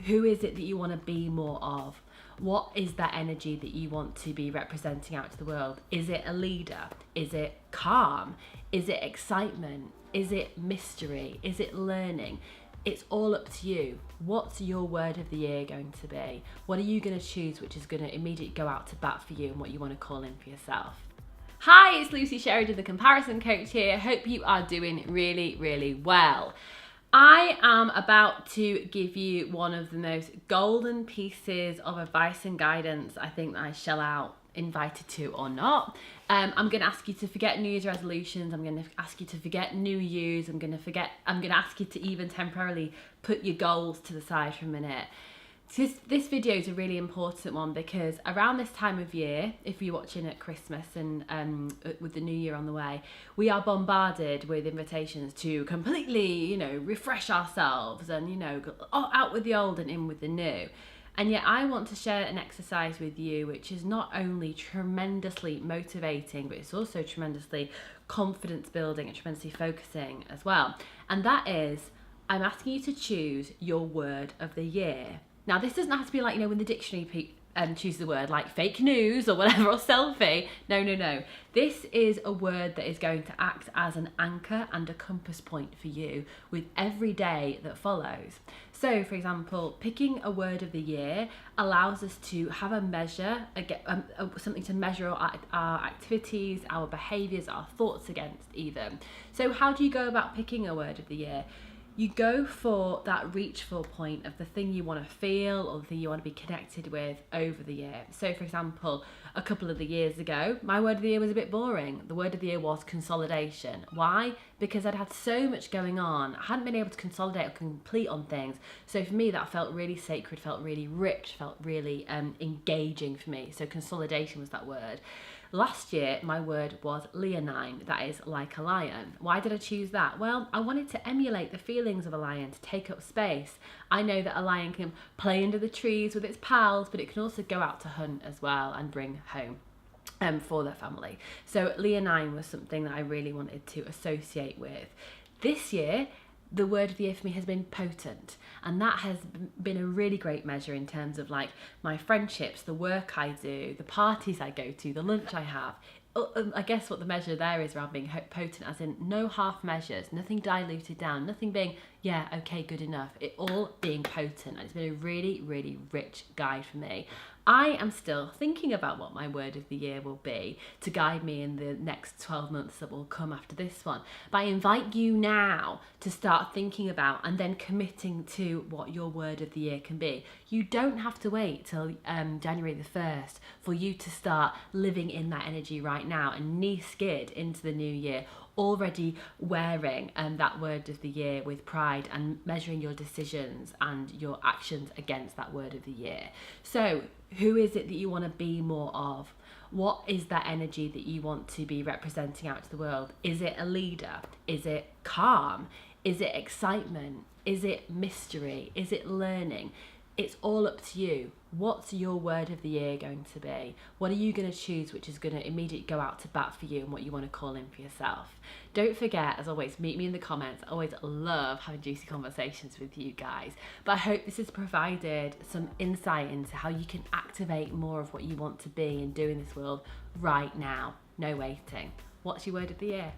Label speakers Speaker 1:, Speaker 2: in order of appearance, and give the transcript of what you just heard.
Speaker 1: who is it that you want to be more of? What is that energy that you want to be representing out to the world? Is it a leader? Is it calm? Is it excitement? Is it mystery? Is it learning? It's all up to you. What's your word of the year going to be? What are you going to choose which is going to immediately go out to bat for you and what you want to call in for yourself? Hi, it's Lucy Sheridan, the comparison coach here. Hope you are doing really, really well. I am about to give you one of the most golden pieces of advice and guidance I think that I shell out, invited to or not. I'm going to ask you to forget New Year's resolutions. I'm going to ask you to forget New Year's. I'm going to ask you to even temporarily put your goals to the side for a minute. This video is a really important one because around this time of year, if you're watching at Christmas and with the new year on the way, we are bombarded with invitations to completely, refresh ourselves and, out with the old and in with the new. And yet I want to share an exercise with you which is not only tremendously motivating, but it's also tremendously confidence building and tremendously focusing as well. And that is, I'm asking you to choose your word of the year. Now, this doesn't have to be like, when the dictionary chooses the word like fake news or whatever, or selfie. No. This is a word that is going to act as an anchor and a compass point for you with every day that follows. So, for example, picking a word of the year allows us to have a measure, something to measure our activities, our behaviours, our thoughts against even. So how do you go about picking a word of the year? You go for that reach for point of the thing you want to feel or the thing you want to be connected with over the year. So, for example, a couple of the years ago, my word of the year was a bit boring. The word of the year was consolidation. Why? Because I'd had so much going on. I hadn't been able to consolidate or complete on things. So for me, that felt really sacred, felt really rich, felt really engaging for me. So consolidation was that word. Last year, my word was leonine, that is like a lion. Why did I choose that? Well, I wanted to emulate the feelings of a lion, to take up space. I know that a lion can play under the trees with its pals, but it can also go out to hunt as well and bring home for their family. So leonine was something that I really wanted to associate with. This year, the word of the year for me has been potent, and that has been a really great measure in terms of like my friendships, the work I do, the parties I go to, the lunch I have. I guess what the measure there is around being potent, as in no half measures, nothing diluted down, nothing being, yeah, okay, good enough. It all being potent. And it's been a really, really rich guide for me. I am still thinking about what my word of the year will be to guide me in the next 12 months that will come after this one. But I invite you now to start thinking about and then committing to what your word of the year can be. You don't have to wait till January the 1st for you to start living in that energy right now and knee skid into the new year, already wearing that word of the year with pride and measuring your decisions and your actions against that word of the year. So who is it that you want to be more of? What is that energy that you want to be representing out to the world? Is it a leader? Is it calm? Is it excitement? Is it mystery? Is it learning? It's all up to you. What's your word of the year going to be? What are you going to choose which is going to immediately go out to bat for you and what you want to call in for yourself? Don't forget, as always, meet me in the comments. I always love having juicy conversations with you guys. But I hope this has provided some insight into how you can activate more of what you want to be and do in this world right now. No waiting. What's your word of the year?